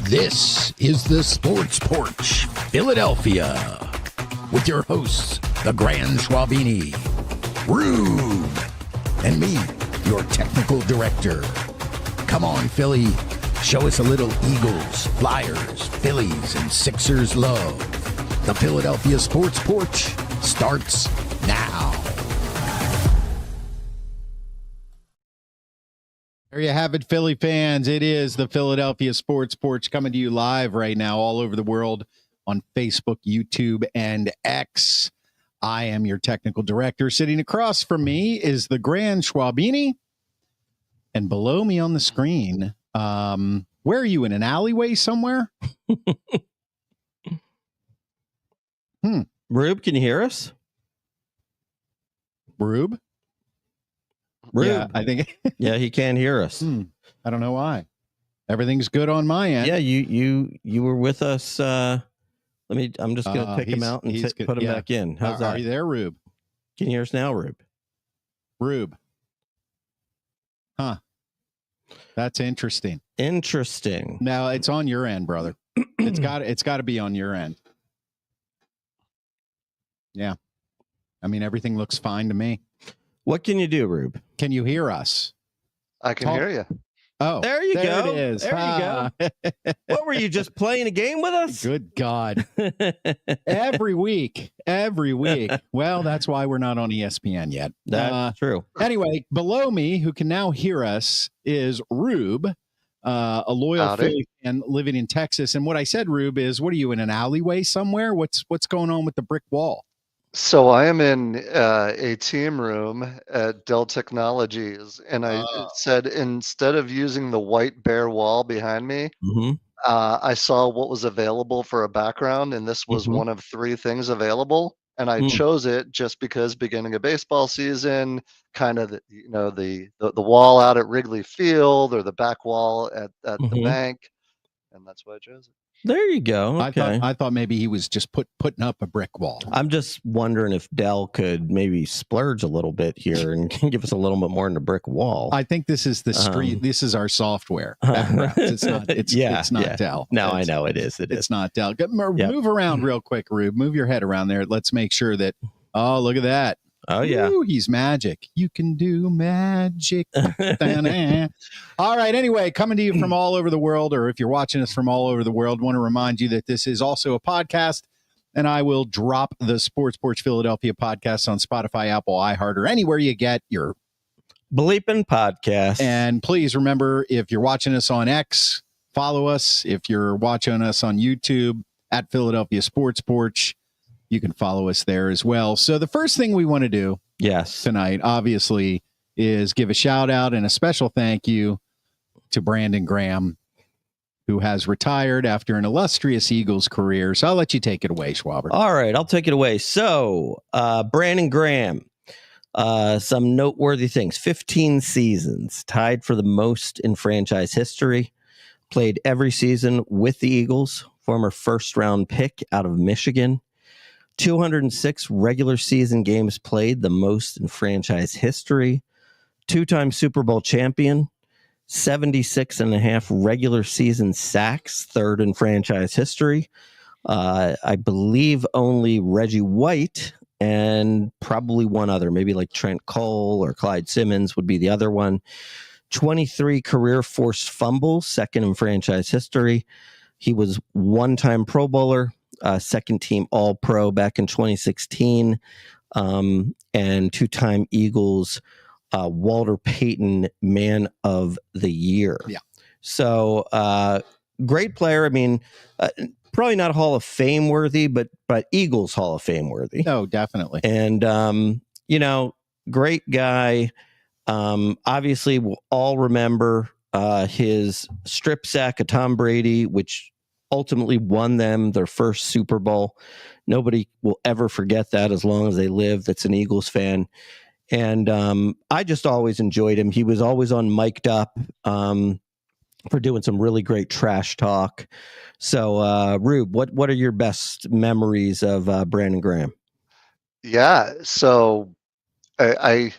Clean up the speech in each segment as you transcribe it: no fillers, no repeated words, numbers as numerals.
This is the Sports Porch, Philadelphia, with your hosts, the Grand Schwabini, Rube, and me, your technical director. Come on, Philly, show us a little Eagles, Flyers, Phillies, and Sixers love. The Philadelphia Sports Porch starts now. There you have it, Philly fans. It is the Philadelphia Sports Porch coming to you live right now all over the world on Facebook, YouTube, and X. I am your technical director. Sitting across from me is the Grand Schwabini. And below me on the screen, where are you, in an alleyway somewhere? Rube, can you hear us? Rube? Yeah, I think. Yeah, he can't hear us. I don't know why. Everything's good on my end. Yeah, you were with us. I'm just going to take him out and put him back in. How's that? Are you there, Rube? Can you hear us now, Rube? Rube. Huh. That's interesting. Interesting. Now it's on your end, brother. It's got to be on your end. Yeah. I mean, everything looks fine to me. What can you do, Rube? Can you hear us? I can hear you. Oh, there you go. It is. There you go. What, were you just playing a game with us? Good God. Every week. Well, that's why we're not on ESPN yet. That's true. Anyway, below me, who can now hear us, is Rube, a loyal Philly fan living in Texas. And what I said, Rube, is, what are you, in an alleyway somewhere? What's going on with the brick wall? So I am in a team room at Dell Technologies, and I said, instead of using the white bare wall behind me, I saw what was available for a background, and this was one of three things available. And I chose it just because beginning of baseball season, kind of the wall out at Wrigley Field or the back wall at the bank, and that's why I chose it. There you go. Okay. I thought maybe he was just putting up a brick wall. I'm just wondering if Dell could maybe splurge a little bit here and give us a little bit more in the brick wall. I think this is the street. This is our software backgrounds. It's not. It's not Dell. No, I know it is. It's not Dell. Move around real quick, Rube. Move your head around there. Let's make sure that. Oh, look at that. Oh, yeah. Ooh, he's magic. You can do magic. All right. Anyway, coming to you from all over the world, or if you're watching us from all over the world, want to remind you that this is also a podcast, and I will drop the Sports Porch Philadelphia podcast on Spotify, Apple, iHeart, or anywhere you get your bleeping podcast. And please remember, if you're watching us on X, follow us. If you're watching us on YouTube, at Philadelphia Sports Porch, you can follow us there as well. So the first thing we want to do tonight, obviously, is give a shout out and a special thank you to Brandon Graham, who has retired after an illustrious Eagles career. So I'll let you take it away, Schwaber. All right, I'll take it away. So Brandon Graham, some noteworthy things: 15 seasons, tied for the most in franchise history, played every season with the Eagles, former first-round pick out of Michigan. 206 regular season games played, the most in franchise history. Two-time Super Bowl champion. 76 and a half regular season sacks, third in franchise history. I believe only Reggie White and probably one other, maybe like Trent Cole or Clyde Simmons would be the other one. 23 career forced fumbles, second in franchise history. He was one-time Pro Bowler. Second team All-Pro back in 2016, and two-time Eagles Walter Payton Man of the Year. Yeah. So great player. I mean, probably not Hall of Fame worthy, but Eagles Hall of Fame worthy. No, definitely. And great guy. Obviously, we'll all remember his strip sack of Tom Brady, which ultimately won them their first Super Bowl. Nobody will ever forget that as long as they live that's an Eagles fan. And I just always enjoyed him. He was always on Mic'd Up for doing some really great trash talk. So, Rube, what are your best memories of Brandon Graham? Yeah, so I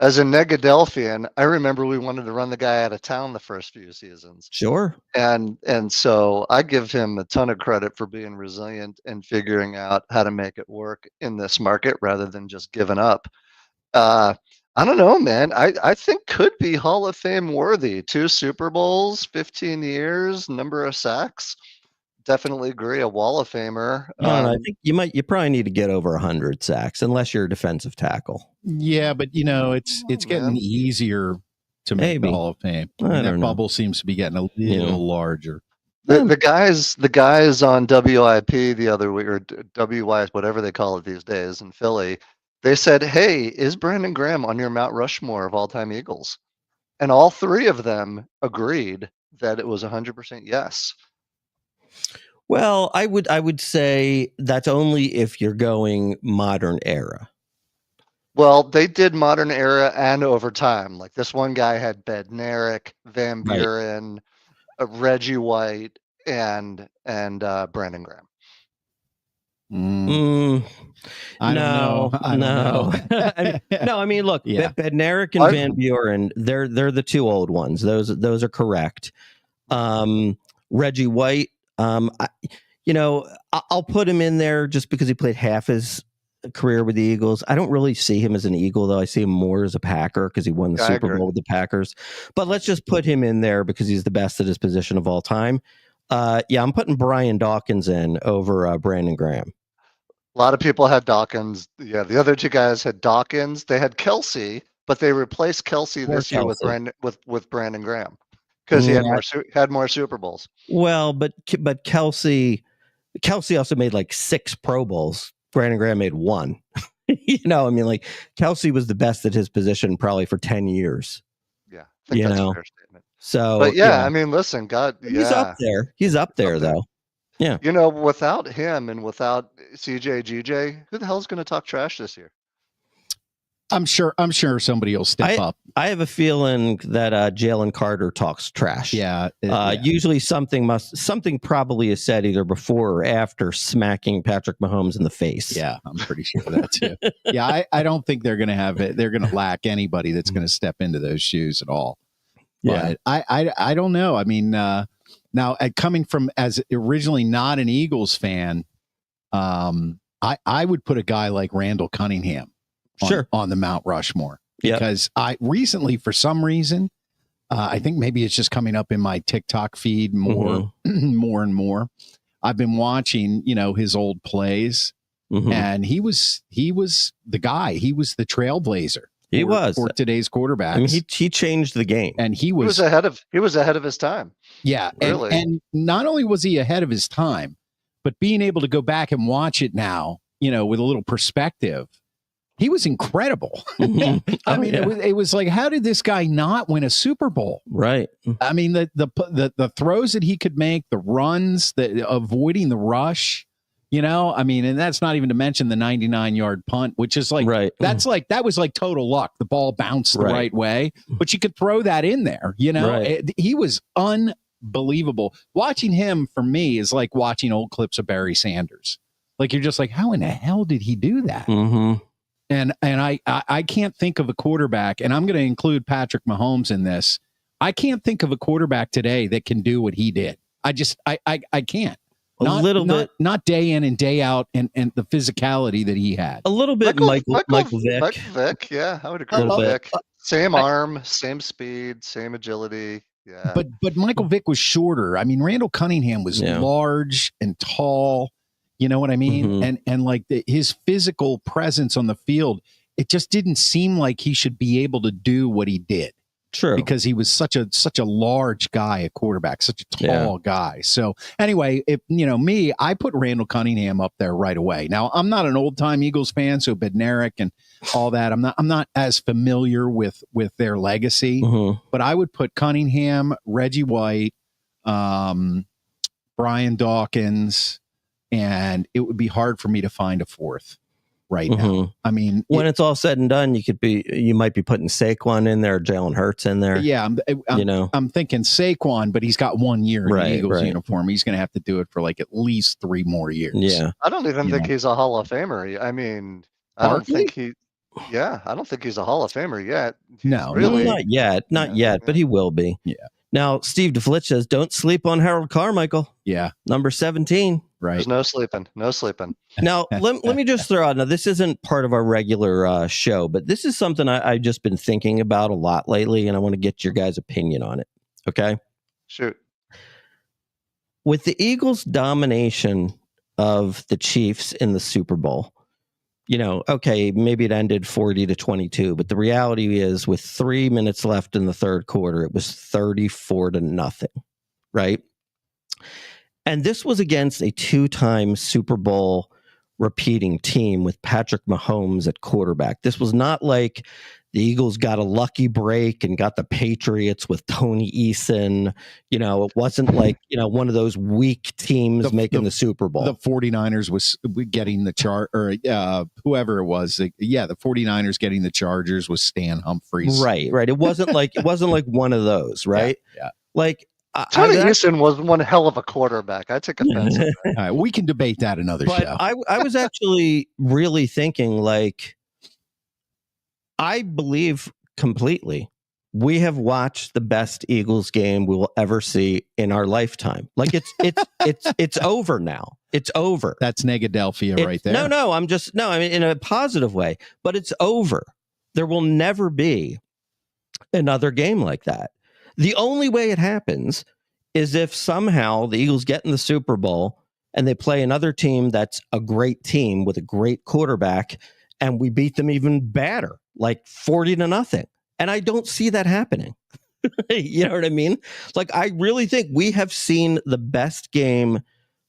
As a Negadelphian, I remember we wanted to run the guy out of town the first few seasons. Sure. And so I give him a ton of credit for being resilient and figuring out how to make it work in this market rather than just giving up. I don't know, man. I think could be Hall of Fame worthy. 2 Super Bowls, 15 years, number of sacks. Definitely agree, a Wall of Famer. I don't know. I think you probably need to get over 100 sacks unless you're a defensive tackle. Yeah, but it's getting easier to make the Hall of Fame. That bubble seems to be getting a little larger. The guys on WIP the other week, or WY, whatever they call it these days in Philly, they said, "Hey, is Brandon Graham on your Mount Rushmore of all-time Eagles?" And all 3 of them agreed that it was 100% yes. Well, I would say that's only if you're going modern era. Well, they did modern era and overtime. Like this one guy had Bednarik, Van Buren, Reggie White, and Brandon Graham. I don't know. No, I mean, look, Bednarik and Van Buren, they're the 2 old ones. Those are correct. Reggie White, I'll put him in there just because he played half his career with the Eagles. I don't really see him as an Eagle, though. I see him more as a Packer because he won the Super Bowl with the Packers. But let's just put him in there because he's the best at his position of all time. I'm putting Brian Dawkins in over Brandon Graham. A lot of people had Dawkins. Yeah, the other 2 guys had Dawkins. They had Kelsey, but they replaced Kelsey this year with Brandon Graham because he had more Super Bowls. Well, but Kelsey also made like 6 Pro Bowls. Brandon Graham made 1. Kelsey was the best at his position probably for 10 years. Yeah, I think that's a fair statement. So, but I mean, listen, he's up there. He's up there, though. Yeah. Without him and without CJ GJ, who the hell is going to talk trash this year? I'm sure somebody will step up. I have a feeling that Jalen Carter talks trash. Yeah. Usually something probably is said either before or after smacking Patrick Mahomes in the face. Yeah, I'm pretty sure of that too. Yeah, I don't think they're going to have it. They're going to lack anybody that's going to step into those shoes at all. Yeah. But I don't know. I mean, now coming from as originally not an Eagles fan, I would put a guy like Randall Cunningham on the Mount Rushmore because I recently, for some reason, I think maybe it's just coming up in my TikTok feed more and more. I've been watching, his old plays, and he was the guy. He was the trailblazer. He was for today's quarterbacks. I mean, he changed the game, and he was ahead of his time. Yeah, really. And not only was he ahead of his time, but being able to go back and watch it now, with a little perspective, he was incredible. I mean, it was like, how did this guy not win a Super Bowl? Right. I mean, the throws that he could make, the runs, avoiding the rush. I mean, and that's not even to mention the 99-yard punt, which is like, that was like total luck. The ball bounced the right way, but you could throw that in there, He was unbelievable. Watching him for me is like watching old clips of Barry Sanders. Like, you're just like, how in the hell did he do that? And I can't think of a quarterback, and I'm going to include Patrick Mahomes in this. I can't think of a quarterback today that can do what he did. I can't. Not day in and day out, and the physicality that he had. A little bit, Michael Vick. Michael Vick, yeah, I would agree with Vick. Same arm, same speed, same agility. Yeah, but Michael Vick was shorter. I mean, Randall Cunningham was large and tall. You know what I mean? And like his physical presence on the field, it just didn't seem like he should be able to do what he did. True. Because he was such a large guy, a quarterback, such a tall guy. So anyway, if me, I put Randall Cunningham up there right away. Now, I'm not an old time Eagles fan, so Bednarik and all that. I'm not as familiar with their legacy, but I would put Cunningham, Reggie White, Brian Dawkins, and it would be hard for me to find a fourth right now. I mean, when it's all said and done, you might be putting Saquon in there, Jalen Hurts in there. Yeah, I'm thinking Saquon, but he's got 1 year in the Eagles uniform. He's going to have to do it for like at least 3 more years. Yeah, I don't even think he's a Hall of Famer. I mean, I don't think he. Yeah, I don't think he's a Hall of Famer yet. No, really, not yet, but he will be. Yeah. Now, Steve DeFlitch says, "Don't sleep on Harold Carmichael." Yeah, number 17. Right. There's no sleeping. Now, let me just throw out. Now, this isn't part of our regular show, but this is something I've just been thinking about a lot lately, and I want to get your guys' opinion on it. Okay. Shoot. With the Eagles' domination of the Chiefs in the Super Bowl, okay, maybe it ended 40-22, but the reality is with 3 minutes left in the third quarter, it was 34-0, right? And this was against a 2-time Super Bowl repeating team with Patrick Mahomes at quarterback. This was not like the Eagles got a lucky break and got the Patriots with Tony Eason. It wasn't like, one of those weak teams making the Super Bowl. The 49ers was getting the or whoever it was. The 49ers getting the Chargers was Stan Humphries. Right. It wasn't like one of those, right? Yeah. Like Tony Eason was one hell of a quarterback. I take offense to that. All right, we can debate that another show. I was actually really thinking, like, I believe completely we have watched the best Eagles game we will ever see in our lifetime. Like it's over now. It's over. That's Negadelphia right there. No, I mean, in a positive way, but it's over. There will never be another game like that. The only way it happens is if somehow the Eagles get in the Super Bowl and they play another team that's a great team with a great quarterback, and we beat them even better, like 40-0. And I don't see that happening. You know what I mean? Like, I really think we have seen the best game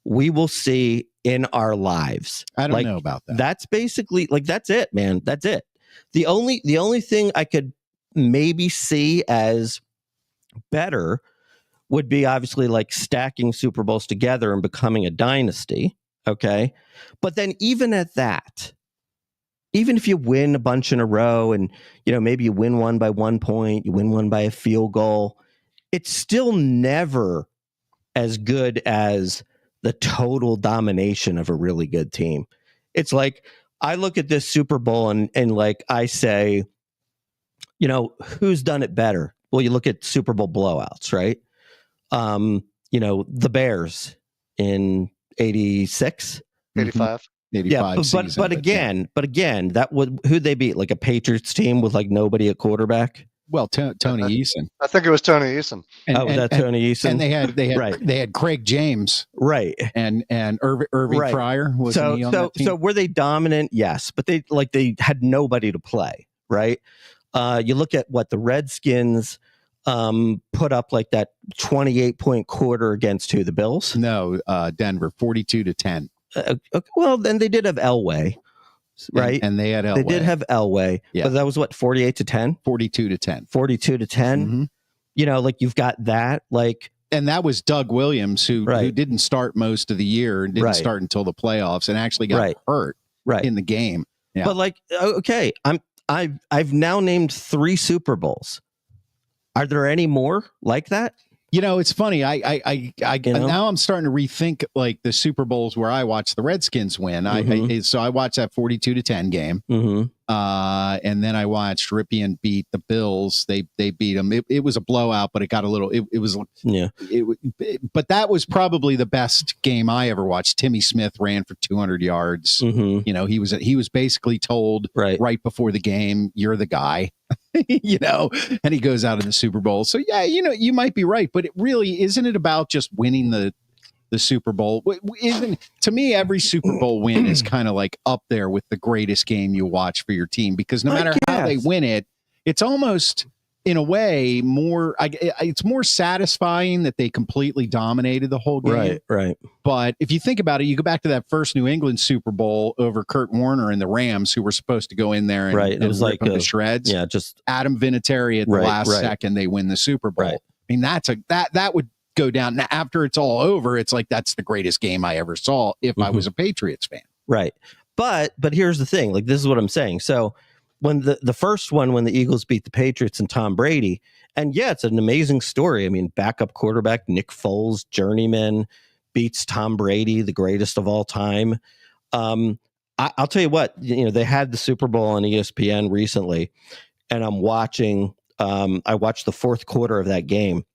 we will see in our lives. I don't know about that. That's basically, that's it, man. That's it. The only thing I could maybe see as better would be obviously like stacking Super Bowls together and becoming a dynasty. Okay. But then even at that, even if you win a bunch in a row and, maybe you win one by 1 point, you win one by a field goal, it's still never as good as the total domination of a really good team. It's like, I look at this Super Bowl and like I say, who's done it better? Well, you look at Super Bowl blowouts, right? The Bears in 86, 85. 85 season, but again, that would who'd they beat? Like a Patriots team with like nobody at quarterback. Well, Tony Eason. I think it was Tony Eason. Was that Tony Eason? And they had right. They had Craig James, right, and Irving right. Fryer. Wasn't he on that team? So were they dominant? Yes, but they had nobody to play. Right. You look at what the Redskins put up, like that 28-point quarter against who? The Bills? No, Denver, 42-10. Well, then they did have Elway, right? And they had Elway. They did have Elway, but that was what, 48-10? 42-10. 42-10. Mm-hmm. Like you've got that, like. And that was Doug Williams, who didn't start most of the year and didn't start until the playoffs and actually got hurt in the game. Yeah. But like, okay, I've now named 3 Super Bowls. Are there any more like that? It's funny. I now I'm starting to rethink like the Super Bowls where I watched the Redskins win. So I watched that 42-10 game. Mm-hmm. And then I watched Ripien beat the Bills. They beat them. It was a blowout, but it got a little. But that was probably the best game I ever watched. Timmy Smith ran for 200 yards. Mm-hmm. He was basically told right before the game, "You're the guy." And he goes out in the Super Bowl. So yeah, you might be right, but it really isn't it about just winning the Super Bowl? To me, every Super Bowl win is kind of like up there with the greatest game you watch for your team, because no matter how they win it, it's almost in a way more. It's more satisfying that they completely dominated the whole game. Right. But if you think about it, you go back to that first New England Super Bowl over Kurt Warner and the Rams, who were supposed to go in there and it was rip like them to shreds. Yeah, just Adam Vinatieri at the last second, they win the Super Bowl. Right. I mean, that would go down. Now, after it's all over, it's like that's the greatest game I ever saw if I was a Patriots fan. Right. But here's the thing. Like, this is what I'm saying. So when the first one, when the Eagles beat the Patriots and Tom Brady, and yeah, it's an amazing story. I mean, backup quarterback Nick Foles, journeyman, beats Tom Brady, the greatest of all time. I'll tell you what, they had the Super Bowl on ESPN recently, and I'm watching. I watched the fourth quarter of that game,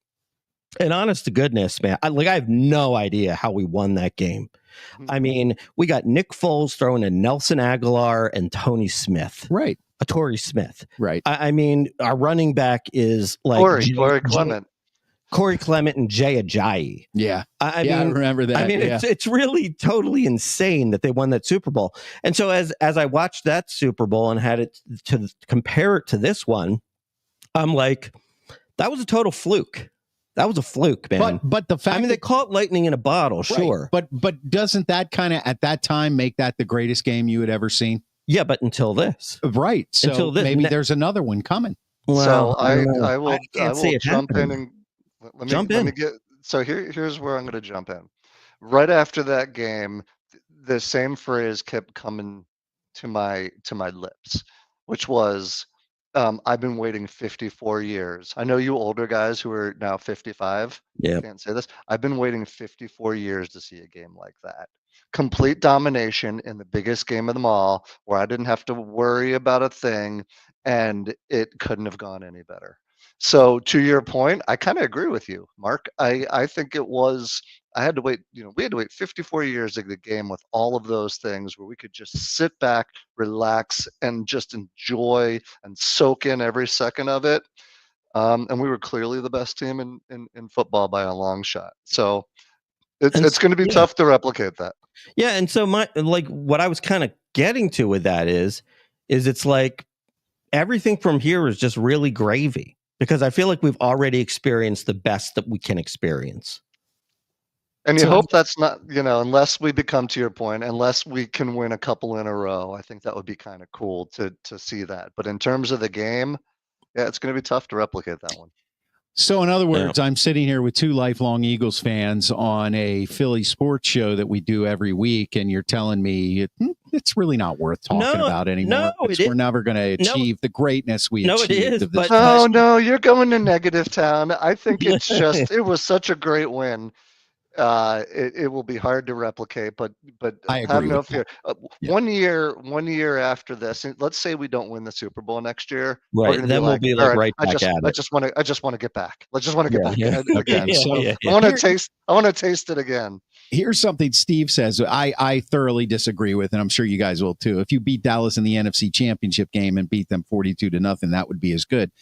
and honest to goodness, man, I have no idea how we won that game. I mean, we got Nick Foles throwing to Nelson Aguilar and Tony Smith, right? Torrey Smith, right? I mean, our running back is like Corey Clement and Jay Ajayi. Yeah. I mean, I remember that. I mean, it's really totally insane that they won that Super Bowl. And so as I watched that Super Bowl and had it to compare it to this one, I'm like, that was a total fluke. That was a fluke, man. But the fact, they caught lightning in a bottle, sure. Right. But doesn't that kind of at that time make that the greatest game you had ever seen? Yeah, but until this, right? So until this, maybe there's another one coming. Well, so I will jump in and let me get. So here's where I'm going to jump in. Right after that game, the same phrase kept coming to my lips, which was, I've been waiting 54 years. I know you older guys who are now 55. Yeah, can't say this. I've been waiting 54 years to see a game like that. Complete domination in the biggest game of them all, where I didn't have to worry about a thing, and it couldn't have gone any better. So to your point, I kind of agree with you, Mark. I think it was, I had to wait, we had to wait 54 years to get a game with all of those things where we could just sit back, relax, and just enjoy and soak in every second of it. And we were clearly the best team in football by a long shot. So it's going to be tough to replicate that. Yeah. And so what I was kind of getting to with that is it's like everything from here is just really gravy, because I feel like we've already experienced the best that we can experience. And you hope that's not, unless we become, to your point, unless we can win a couple in a row, I think that would be kind of cool to see that. But in terms of the game, yeah, it's going to be tough to replicate that one. So in other words, I'm sitting here with two lifelong Eagles fans on a Philly sports show that we do every week, and you're telling me it's really not worth talking about anymore. We're never going to achieve the greatness we achieved. It is, but no, you're going to negative town. I think it's just, it was such a great win. It will be hard to replicate, but have no fear. 1 year after this, let's say we don't win the Super Bowl next year, right? Then we'll be right back at it. I just want to get back. I just want to get back again. I want to taste it again. Here's something Steve says I thoroughly disagree with, and I'm sure you guys will too. If you beat Dallas in the NFC Championship game and beat them 42-0, that would be as good.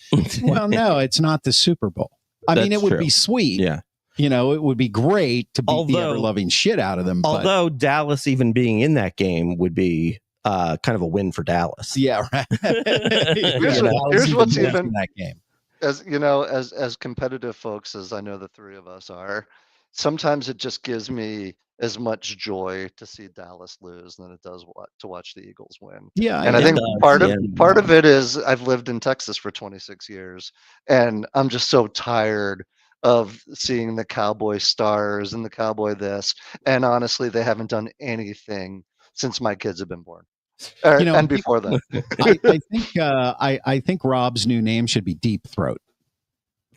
Well, no, it's not the Super Bowl. I mean, it would be sweet. Yeah. It would be great to beat the ever-loving shit out of them. Although Dallas even being in that game would be kind of a win for Dallas. Yeah, right. Here's what's even in that game. As competitive folks as I know the three of us are, sometimes it just gives me as much joy to see Dallas lose than it does to watch the Eagles win. Yeah, and I think part of it is I've lived in Texas for 26 years, and I'm just so tired of seeing the Cowboy stars and the Cowboy this. And honestly, they haven't done anything since my kids have been born. And before that. I think Rob's new name should be Deep Throat.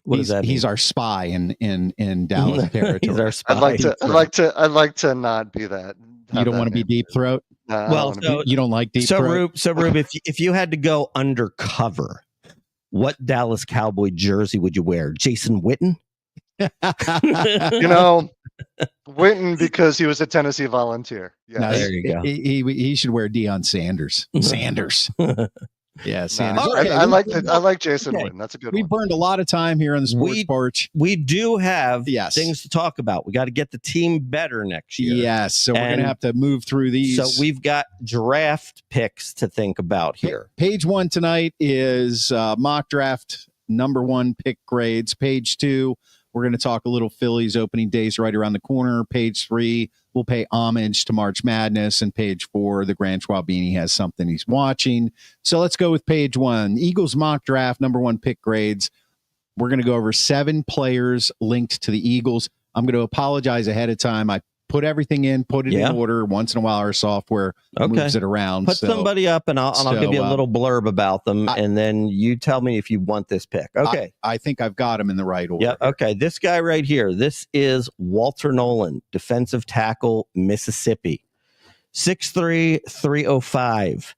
What does that mean? He's our spy in Dallas territory. He's our spy. I'd like to not be that. You don't want to be Deep Throat? You don't like Deep Throat? So Rube, if you had to go undercover, what Dallas Cowboy jersey would you wear? Jason Witten? Witten, because he was a Tennessee Volunteer. Yeah, no, there you go. He should wear Deion Sanders. Yeah, Sanders. I like Jason Witten. That's a good one. We burned a lot of time here on the sports porch. We do have things to talk about. We got to get the team better next year. Yes, so we're going to have to move through these. So we've got draft picks to think about here. Page 1 tonight is mock draft number 1 pick grades. Page 2, we're going to talk a little Phillies opening days right around the corner. Page 3, we'll pay homage to March Madness. And page 4, the Grand Schwabini has something he's watching. So let's go with page 1. Eagles mock draft, number 1 pick grades. We're going to go over 7 players linked to the Eagles. I'm going to apologize ahead of time. I put everything in, put it in order. Once in a while, our software moves it around. Put somebody up, and I'll give you a little blurb about them, and then you tell me if you want this pick. Okay. I think I've got him in the right order. Yeah. Okay. This guy right here. This is Walter Nolan, defensive tackle, Mississippi. 6'3", 305.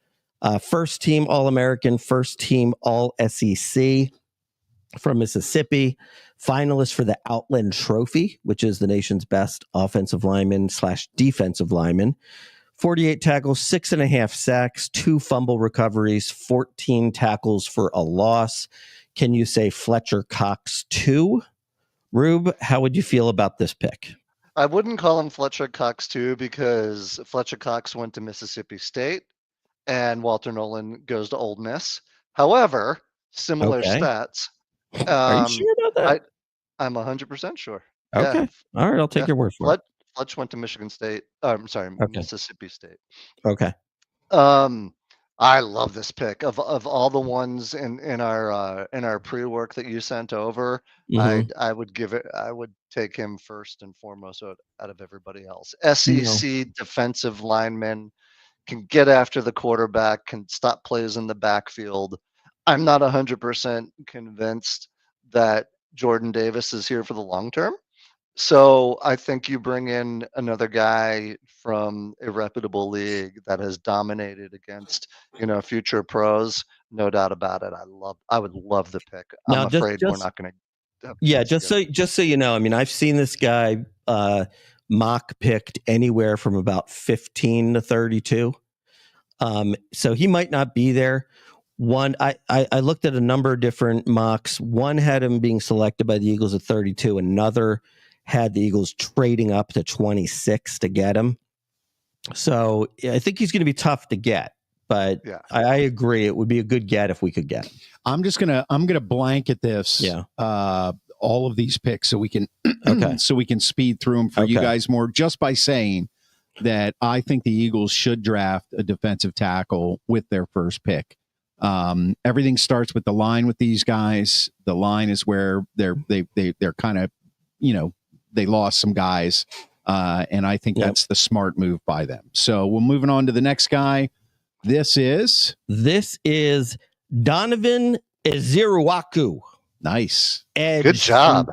First team All-American, first team All-SEC from Mississippi. Finalist for the Outland Trophy, which is the nation's best offensive lineman / defensive lineman. 48 tackles, 6.5 sacks, 2 fumble recoveries, 14 tackles for a loss. Can you say Fletcher Cox 2? Rube, how would you feel about this pick? I wouldn't call him Fletcher Cox 2 because Fletcher Cox went to Mississippi State and Walter Nolan goes to Ole Miss. However, similar stats. Are you sure about that? I'm 100% sure. Okay. Yeah. All right. I'll take your word for it. Fletch went to Michigan State. Mississippi State. Okay. I love this pick. Of all the ones in our pre-work that you sent over, I would take him first and foremost out of everybody else. SEC defensive lineman, can get after the quarterback, can stop plays in the backfield. I'm not 100% convinced that Jordan Davis is here for the long term. So I think you bring in another guy from a reputable league that has dominated against, future pros. No doubt about it. I would love the pick. I'm afraid we're not going to. Yeah, just so you know, I mean, I've seen this guy mock picked anywhere from about 15 to 32. So he might not be there. One, I looked at a number of different mocks. One had him being selected by the Eagles at 32. Another had the Eagles trading up to 26 to get him. So I think he's going to be tough to get, but yeah. I agree. It would be a good get if we could get him. I'm gonna blanket this. Yeah. All of these picks so we can so we can speed through them for you guys more, just by saying that I think the Eagles should draft a defensive tackle with their first pick. Everything starts with the line with these guys. The line is where they're kind of, they lost some guys, and I think that's the smart move by them. So we're moving on to the next guy. This is Donovan Ezeruaku. Nice. Edge. Good job.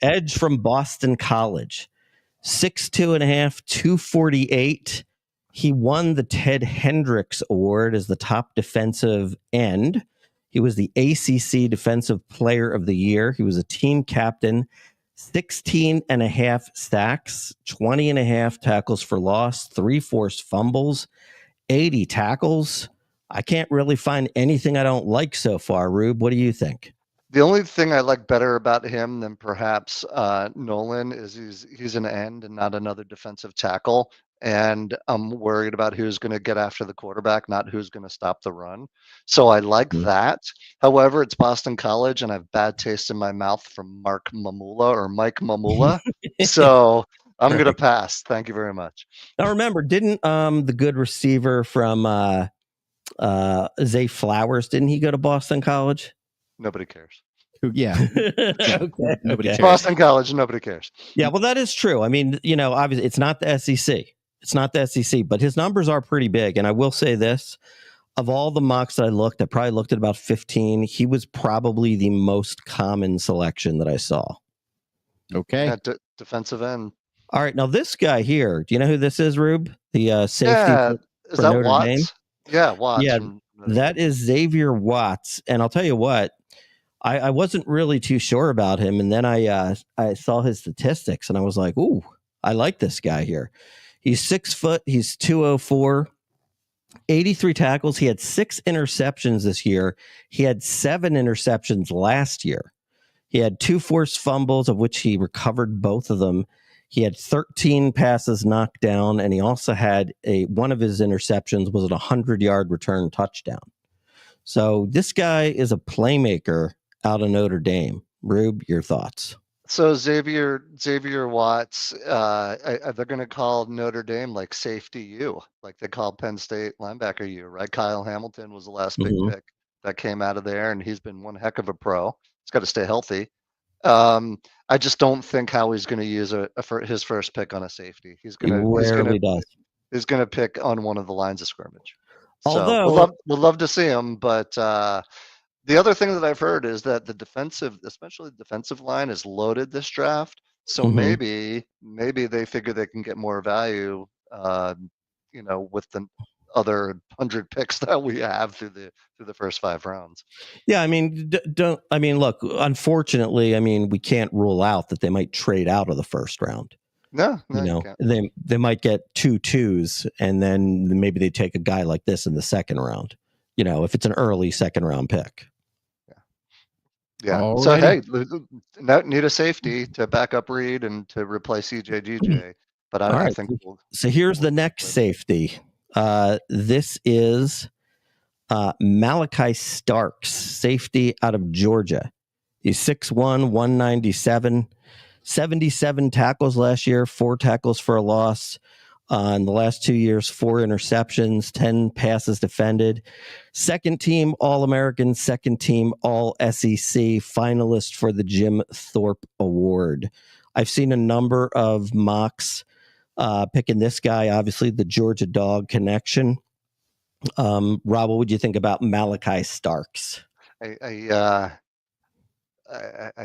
Edge from Boston College. 6'2.5", 248. He won the Ted Hendricks Award as the top defensive end. He was the ACC Defensive Player of the Year. He was a team captain. 16.5 sacks, 20.5 tackles for loss, 3 forced fumbles, 80 tackles. I can't really find anything I don't like so far. Rube, what do you think? The only thing I like better about him than perhaps Nolan is he's an end and not another defensive tackle. And I'm worried about who's going to get after the quarterback, not who's going to stop the run. So I like that. However, it's Boston College, and I have bad taste in my mouth from Mike Mamula. So I'm going to pass. Thank you very much. Now, remember, didn't the good receiver from Zay Flowers, didn't he go to Boston College? Nobody cares. Yeah. Nobody cares. Boston College, nobody cares. Yeah, well, that is true. I mean, obviously, it's not the SEC. It's not the SEC, but his numbers are pretty big. And I will say this, of all the mocks that I probably looked at about 15. He was probably the most common selection that I saw. Okay. Defensive end. All right. Now, this guy here, do you know who this is, Rube? The safety for Notre Watts? Dame? Yeah, Watts. Yeah, that is Xavier Watts. And I'll tell you what, I wasn't really too sure about him. And then I saw his statistics and I was like, ooh, I like this guy here. He's 6 foot. He's 204, 83 tackles. He had 6 interceptions this year. He had 7 interceptions last year. He had 2 forced fumbles, of which he recovered both of them. He had 13 passes knocked down, and he also had one of his interceptions was a 100-yard return touchdown. So this guy is a playmaker out of Notre Dame. Rube, your thoughts? So Xavier Watts, they're going to call Notre Dame like safety U, like they call Penn State linebacker U, right? Kyle Hamilton was the last big pick that came out of there, and he's been one heck of a pro. He's got to stay healthy. I just don't think Howie's going to use his first pick on a safety. He's going to pick on one of the lines of scrimmage. Although we'll love to see him, but the other thing that I've heard is that especially the defensive line, is loaded this draft. So maybe they figure they can get more value with the other 100 picks that we have through the first 5 rounds. Yeah, I mean, look, unfortunately, I mean, we can't rule out that they might trade out of the first round. No, you can't. They might get 2 2s, and then maybe they take a guy like this in the second round. If it's an early second round pick. Yeah. Alrighty. So hey, need a safety to back up Reed and to replace CJ. But I think so. Here's the next safety. This is Malachi Starks, safety out of Georgia. He's 6'1", 197, 77 tackles last year, 4 tackles for a loss. In the last 2 years, 4 interceptions, 10 passes defended. Second team All-American, second team All-SEC, finalist for the Jim Thorpe Award. I've seen a number of mocks picking this guy, obviously the Georgia Dog connection. Rob, what would you think about Malachi Starks? I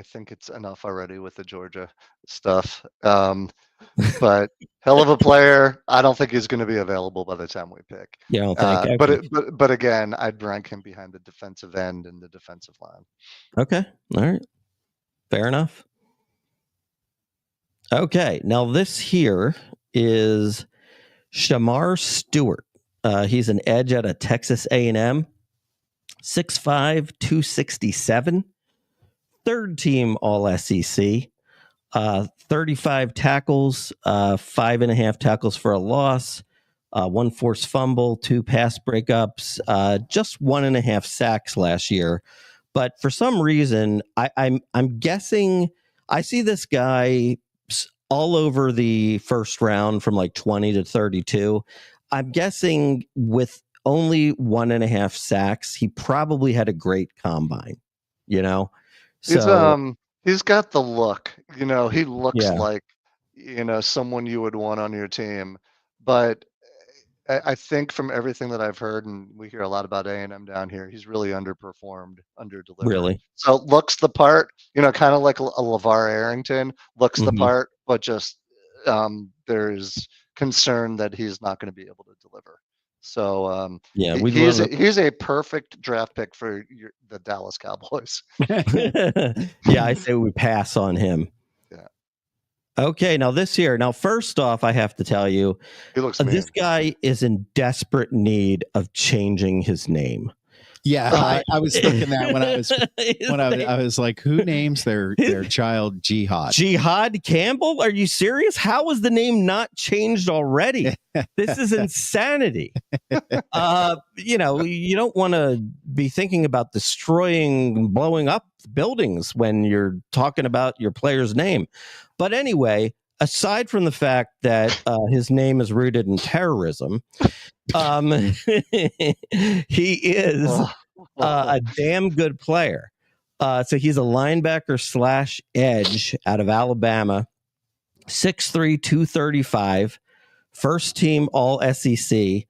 think it's enough already with the Georgia stuff. But hell of a player. I don't think he's going to be available by the time we pick. Yeah, I don't think. But again, I'd rank him behind the defensive end and the defensive line. Okay, all right, fair enough. Okay, now this here is Shamar Stewart. He's an edge out of Texas A&M, 6'5", 267, third team All-SEC. 35 tackles, 5.5 tackles for a loss, 1 forced fumble, 2 pass breakups, just 1.5 sacks last year. But for some reason, I'm guessing I see this guy all over the first round from like 20 to 32. I'm guessing with only 1.5 sacks, he probably had a great combine. So he's got the look. He looks like someone you would want on your team. But I think from everything that I've heard, and we hear a lot about A&M down here, he's really underperformed, underdelivered. Really? So looks the part, kind of like a LeVar Arrington, looks the part, but just there's concern that he's not going to be able to deliver. So he's a perfect draft pick for the Dallas Cowboys. Yeah, I say we pass on him. Yeah. Okay, now first off, I have to tell you, he looks this guy is in desperate need of changing his name. Yeah, I was thinking that when I was like, who names their child Jihad? Jihad Campbell? Are you serious? How was the name not changed already? This is insanity. You don't want to be thinking about destroying, blowing up buildings when you're talking about your player's name. But anyway, aside from the fact that his name is rooted in terrorism, he is a damn good player. So he's a linebacker / edge out of Alabama, 6'3", 235, first team All-SEC,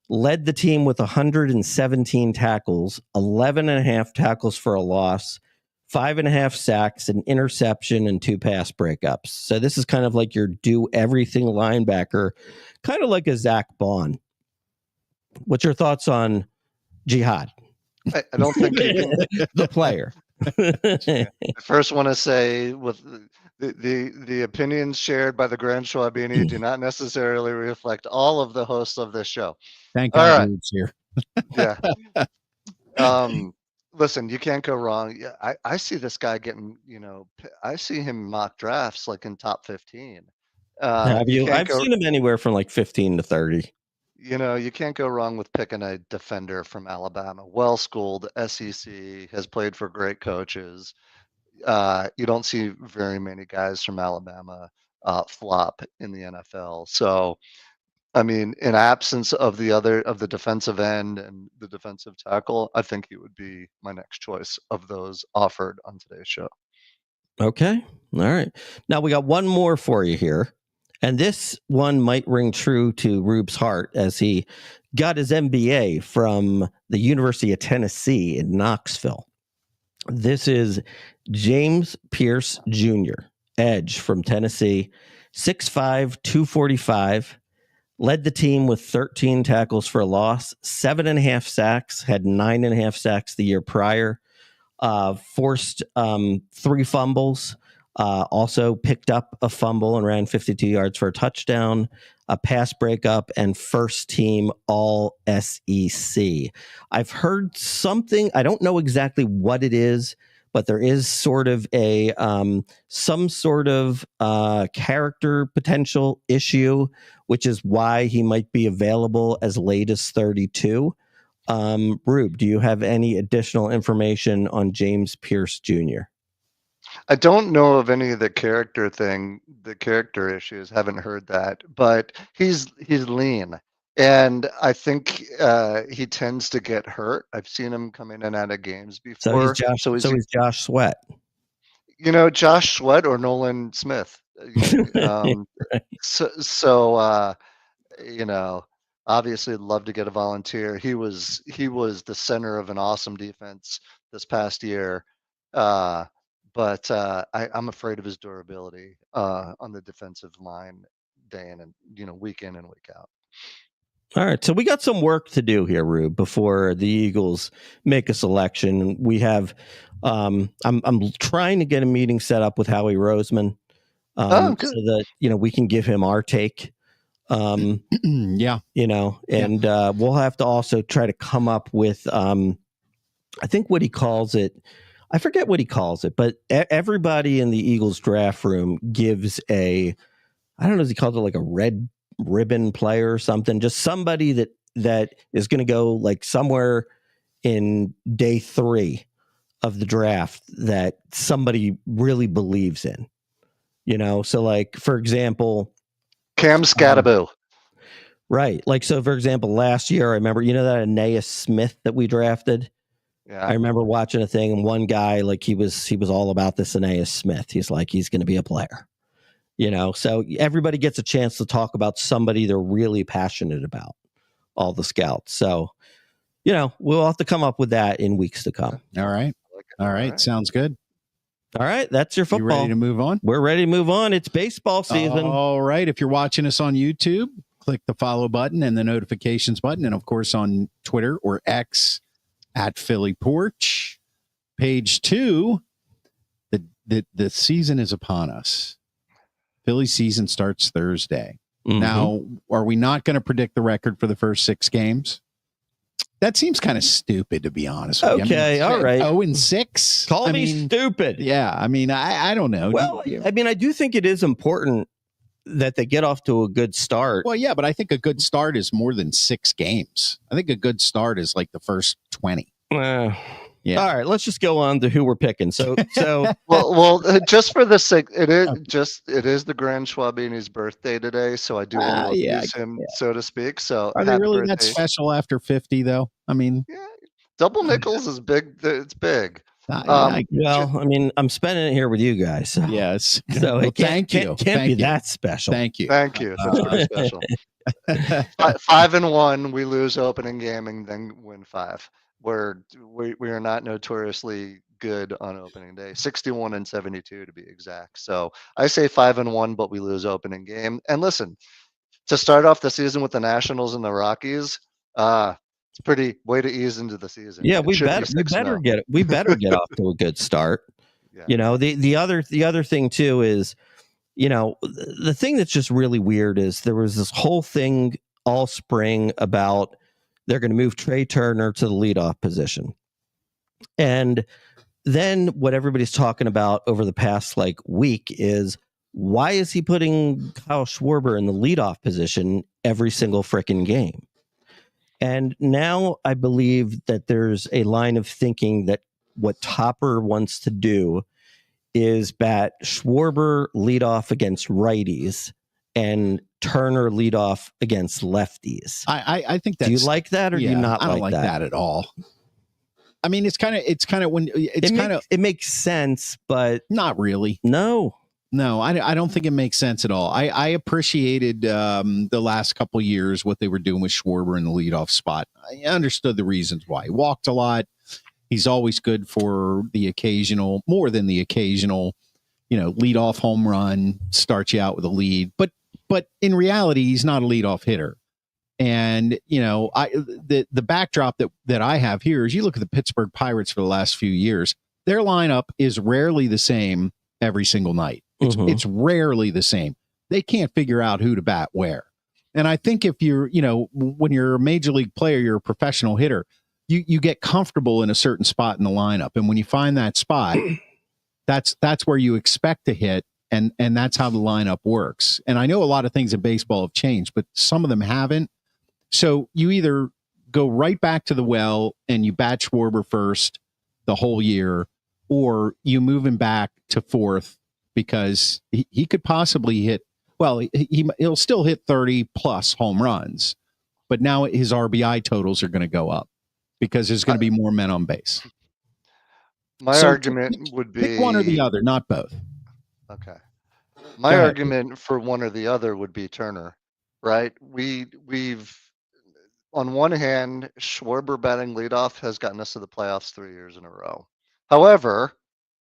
led the team with 117 tackles, 11.5 tackles for a loss, 5.5 sacks, an interception, and 2 pass breakups. So this is kind of like your do-everything linebacker, kind of like a Zach Bond. What's your thoughts on Jihad? I don't think the player. I first want to say with the opinions shared by the Grand Schwabini do not necessarily reflect all of the hosts of this show. Thank God Rube's here. Yeah. Listen, you can't go wrong. Yeah, I see this guy getting, I see him mock drafts like in top 15. Have you? I've seen him anywhere from like 15 to 30. You can't go wrong with picking a defender from Alabama. Well-schooled, SEC, has played for great coaches. You don't see very many guys from Alabama flop in the NFL. So, I mean, in absence of the defensive end and the defensive tackle, I think he would be my next choice of those offered on today's show. Okay. All right. Now we got one more for you here. And this one might ring true to Rube's heart as he got his MBA from the University of Tennessee in Knoxville. This is James Pierce Jr., edge from Tennessee, 6'5", 245, led the team with 13 tackles for a loss, 7.5 sacks, had 9.5 sacks the year prior, forced 3 fumbles, also picked up a fumble and ran 52 yards for a touchdown, a pass breakup, and first team all SEC. I've heard something, I don't know exactly what it is, but there is sort of a some sort of character potential issue, which is why he might be available as late as 32. Rube, do you have any additional information on James Pierce Jr.? I don't know of any of the character issues. Haven't heard that, but he's lean, and I think he tends to get hurt. I've seen him come in and out of games So he's before. he's Josh Sweat. Josh Sweat or Nolan Smith. Right. So obviously love to get a volunteer. He was the center of an awesome defense this past year. But I'm afraid of his durability on the defensive line day in and week in and week out. All right, so we got some work to do here, Rube, before the Eagles make a selection. We have, I'm trying to get a meeting set up with Howie Roseman, so that we can give him our take. Yeah, and we'll have to also try to come up with, I think what he calls it. I forget what he calls it, but everybody in the Eagles draft room gives I don't know if he calls it like a red ribbon player or something, just somebody that is going to go like somewhere in day 3 of the draft that somebody really believes in, so like, for example, Cam Scattaboo. Right. Like, so for example, last year, I remember, that Aeneas Smith that we drafted. Yeah. I remember watching a thing, and one guy, like, he was all about this Aeneas Smith. He's like, he's going to be a player, so everybody gets a chance to talk about somebody they're really passionate about, all the scouts. So, we'll have to come up with that in weeks to come. All right. All right. Sounds good. All right. That's your football. You ready to move on? We're ready to move on. It's baseball season. All right. If you're watching us on YouTube, click the follow button and the notifications button. And of course on Twitter or X at Philly Porch. Page 2, the season is upon us. Philly season starts Thursday. Mm-hmm. Now, are we not going to predict the record for the first 6 games? That seems kind of stupid, to be honest with you. Okay, all right. 0-6? Call me stupid. Yeah, I don't know. Well, I do think it is important that they get off to a good start. Well, yeah, but I think a good start is more than 6 games. I think a good start is like the first 20. Yeah. All right, let's just go on to who we're picking. So well, just for the sake, it is the Grand Schwabini's birthday today, so I do want to use him, so to speak. So are they really that special after 50 though? I mean, double nickels is big. It's big. I'm spending it here with you guys. So. Yes. So well, thank you. Can't be that special. Thank you. Thank you. That's very special. 5-1, we lose opening game and then win 5. We are not notoriously good on opening day. 61-72 to be exact. So I say 5-1, but we lose opening game. And listen, to start off the season with the Nationals and the Rockies, it's pretty way to ease into the season. Yeah, we better get off to a good start. Yeah. The other thing too is, the thing that's just really weird is there was this whole thing all spring about they're going to move Trey Turner to the leadoff position. And then what everybody's talking about over the past week is, why is he putting Kyle Schwarber in the leadoff position every single frickin' game? And now I believe that there's a line of thinking that what Topper wants to do is bat Schwarber leadoff against righties and Turner leadoff against lefties. I think that's. Do you like that, or do you not? I don't like that at all. I mean, it's kind of when it makes sense, but not really. No, I don't think it makes sense at all. I appreciated the last couple of years what they were doing with Schwarber in the leadoff spot. I understood the reasons why. He walked a lot. He's always good for more than the occasional, leadoff home run, start you out with a lead. But But in reality, he's not a leadoff hitter. And, the backdrop that I have here is you look at the Pittsburgh Pirates for the last few years, their lineup is rarely the same every single night. It's rarely the same. They can't figure out who to bat where. And I think if you're, when you're a major league player, you're a professional hitter, you get comfortable in a certain spot in the lineup. And when you find that spot, that's where you expect to hit. And that's how the lineup works. And I know a lot of things in baseball have changed, but some of them haven't. So you either go right back to the well and you bat Schwarber first the whole year, or you move him back to fourth because he could possibly hit, well, he'll still hit 30 plus home runs, but now his RBI totals are going to go up because there's going to be more men on base. My argument would be pick one or the other, not both. Okay. My argument for one or the other would be Turner, right? We've on one hand, Schwarber batting leadoff has gotten us to the playoffs 3 years in a row. However,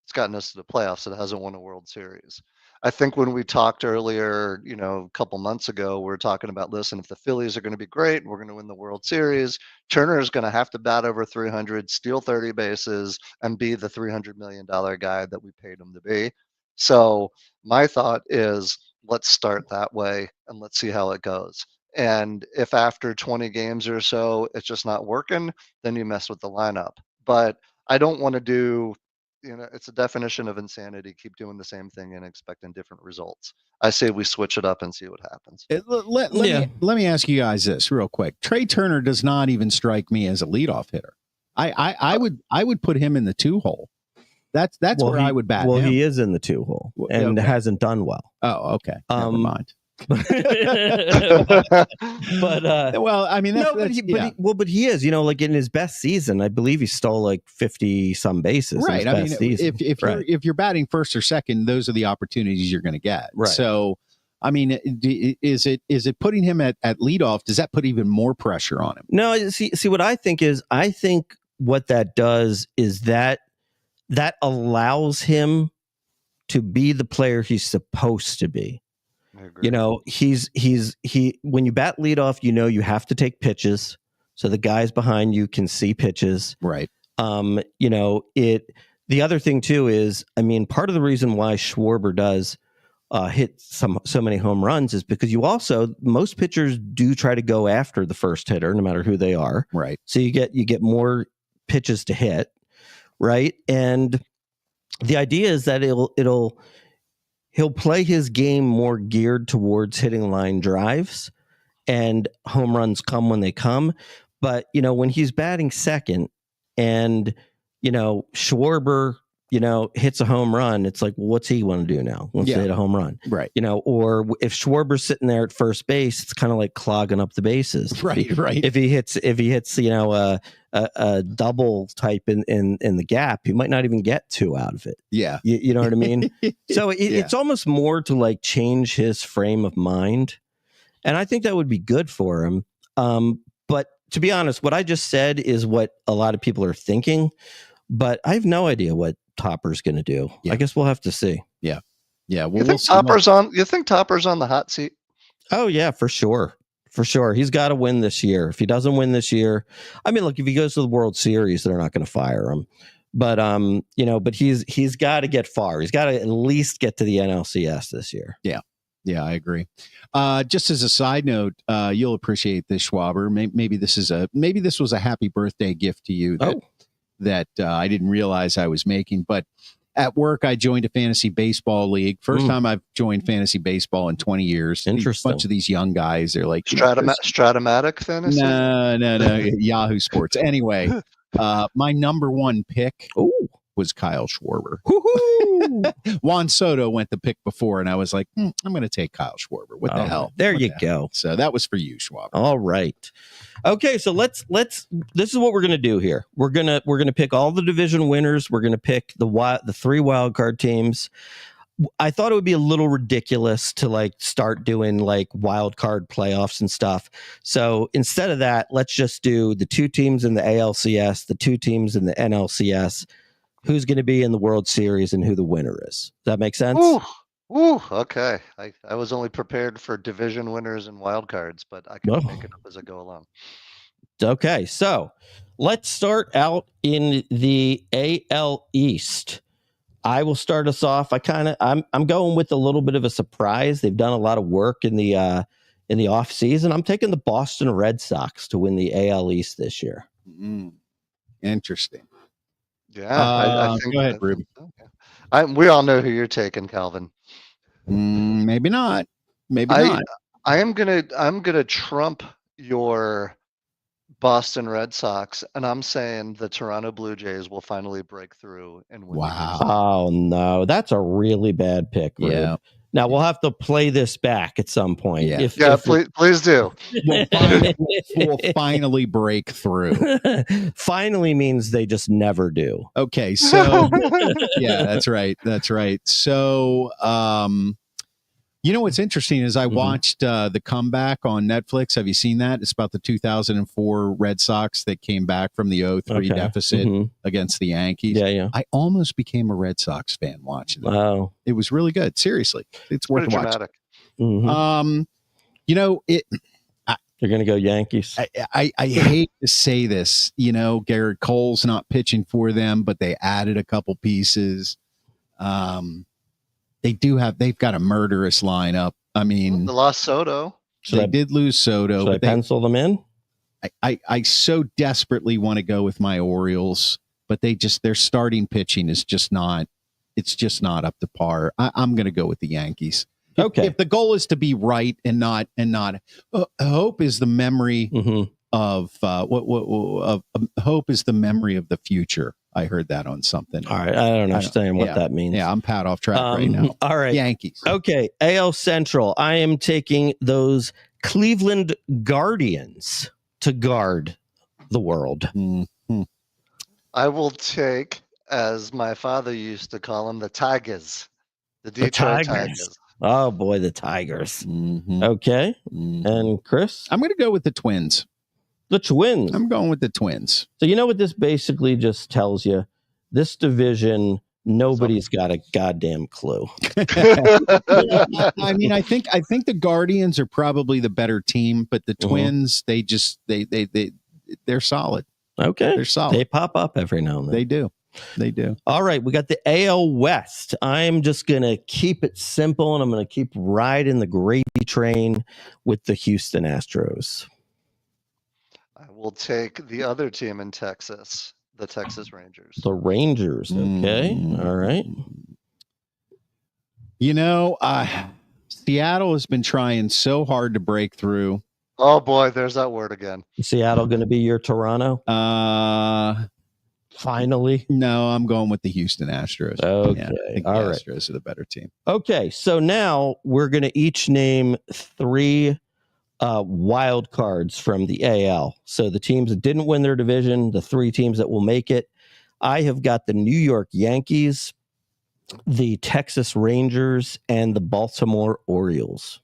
it's gotten us to the playoffs. It hasn't won a World Series. I think when we talked earlier, a couple months ago, we were talking about, listen, if the Phillies are going to be great, we're going to win the World Series, Turner is going to have to bat over 300, steal 30 bases, and be the $300 million guy that we paid him to be. So my thought is, let's start that way and let's see how it goes. And if after 20 games or so, it's just not working, then you mess with the lineup. But I don't want to do, it's a definition of insanity. Keep doing the same thing and expecting different results. I say we switch it up and see what happens. Let me ask you guys this real quick. Trey Turner does not even strike me as a leadoff hitter. I would put him in the 2-hole. That's where I would bat him. He is in the 2-hole and hasn't done well. Oh, okay. Never mind. But well, I mean, but he is, like in his best season, I believe he stole like 50 some bases. Right. I mean, if you're batting first or second, those are the opportunities you're going to get. Right. So, I mean, is it putting him at leadoff? Does that put even more pressure on him? No. See what I think what that does is that allows him to be the player he's supposed to be. He when you bat leadoff, you have to take pitches so the guys behind you can see pitches. Right. The other thing too is, I mean, part of the reason why Schwarber does hit so many home runs is because most pitchers do try to go after the first hitter, no matter who they are. Right. So you get more pitches to hit. Right. And the idea is that he'll play his game more geared towards hitting line drives, and home runs come when they come. But, when he's batting second and, Schwarber, hits a home run, it's like, well, what's he want to do now? Wants to hit a home run. Right. Or if Schwarber's sitting there at first base, it's kind of like clogging up the bases. Right. If he hits, a double type in the gap, he might not even get 2 out of it. Yeah. You know what I mean? So it's almost more to like change his frame of mind. And I think that would be good for him. But to be honest, what I just said is what a lot of people are thinking, but I have no idea what Topper's going to do. Yeah. I guess we'll have to see. Yeah. Yeah. Well, you think Topper's on the hot seat? Oh yeah, for sure. For sure. He's got to win this year. If he doesn't win this year, I mean, look, if he goes to the World Series, they're not going to fire him. But, but he's got to get far. He's got to at least get to the NLCS this year. Yeah. Yeah, I agree. Just as a side note, you'll appreciate this, Schwaber. Maybe this was a happy birthday gift to you that I didn't realize I was making. But at work, I joined a fantasy baseball league. First time I've joined fantasy baseball in 20 years. Interesting. A bunch of these young guys, they're like Stratomatic fantasy. No, Yahoo Sports. Anyway, my number one pick was Kyle Schwarber. Juan Soto went the pick before, and I was like, I'm going to take Kyle Schwarber. What the hell? There you go. So that was for you, Schwarber. All right. Okay, so let's. This is what we're going to do here. We're gonna pick all the division winners. We're going to pick the 3 wild card teams. I thought it would be a little ridiculous to like start doing like wild card playoffs and stuff. So instead of that, let's just do the 2 teams in the ALCS, the 2 teams in the NLCS. Who's going to be in the World Series and who the winner is. Does that make sense? Ooh, Ooh, okay. I was only prepared for division winners and wild cards, but I can make it up as I go along. Okay, so let's start out in the AL East. I will start us off. I'm going with a little bit of a surprise. They've done a lot of work in the off season. I'm taking the Boston Red Sox to win the AL East this year. Interesting. Yeah, I think. Go ahead, Ruben. So, yeah. We all know who you're taking, Calvin. Maybe not. Maybe not. I'm gonna trump your Boston Red Sox, and I'm saying the Toronto Blue Jays will finally break through and win. Wow. Oh no, that's a really bad pick, Rube. Yeah. Now we'll have to play this back at some point. Yeah. Please do. We'll finally break through. Finally means they just never do. Okay, so yeah, that's right. That's right. So, what's interesting is I watched The Comeback on Netflix. Have you seen that? It's about the 2004 Red Sox that came back from the 0-3 deficit against the Yankees. Yeah. I almost became a Red Sox fan watching it. Wow. It was really good. Seriously. It's worth watching. Mm-hmm. You're going to go Yankees. I hate to say this, Garrett Cole's not pitching for them, but they added a couple pieces. They've got a murderous lineup. I mean, they lost Soto. They did lose Soto. Should I pencil them in? I so desperately want to go with my Orioles, but their starting pitching is just not up to par. I'm going to go with the Yankees. Okay. If the goal is to be right and not hope is the memory of hope is the memory of the future. I heard that on something. All right. I don't understand what that means. Yeah, I'm pat off track right now. All right. Yankees. Okay. AL Central. I am taking those Cleveland Guardians to guard the world. Mm-hmm. I will take, as my father used to call them, the Tigers. The Detroit Tigers. Oh, boy, the Tigers. Mm-hmm. Okay. Mm-hmm. And Chris? I'm going to go with the Twins. The Twins. I'm going with the Twins. So you know what this basically just tells you? This division, nobody's got a goddamn clue. I mean, I think the Guardians are probably the better team, but the Twins, they're solid. Okay. They're solid. They pop up every now and then. They do. All right, we got the AL West. I'm just going to keep it simple, and I'm going to keep riding the gravy train with the Houston Astros. I will take the other team in Texas, the Texas Rangers. The Rangers, okay. All right. Seattle has been trying so hard to break through. Oh, boy, there's that word again. Seattle going to be your Toronto? Finally? No, I'm going with the Houston Astros. Okay. Yeah, I think the Astros are the better team. Okay, so now we're going to each name 3 wild cards from the AL. So the teams that didn't win their division, the 3 teams that will make it. I have got the New York Yankees, the Texas Rangers, and the Baltimore Orioles.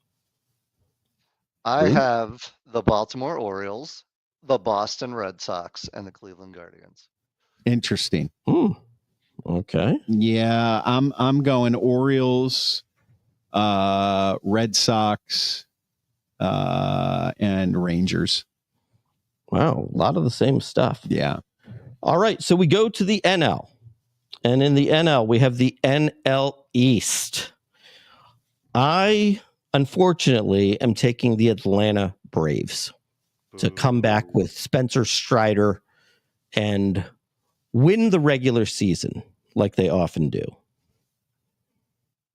I have the Baltimore Orioles, the Boston Red Sox, and the Cleveland Guardians. Interesting. Okay. Yeah, I'm going Orioles, Red Sox, and Rangers. Wow, a lot of the same stuff. Yeah. All right, so we go to the NL. And in the NL, we have the NL East. I, unfortunately, am taking the Atlanta Braves to come back with Spencer Strider and win the regular season like they often do.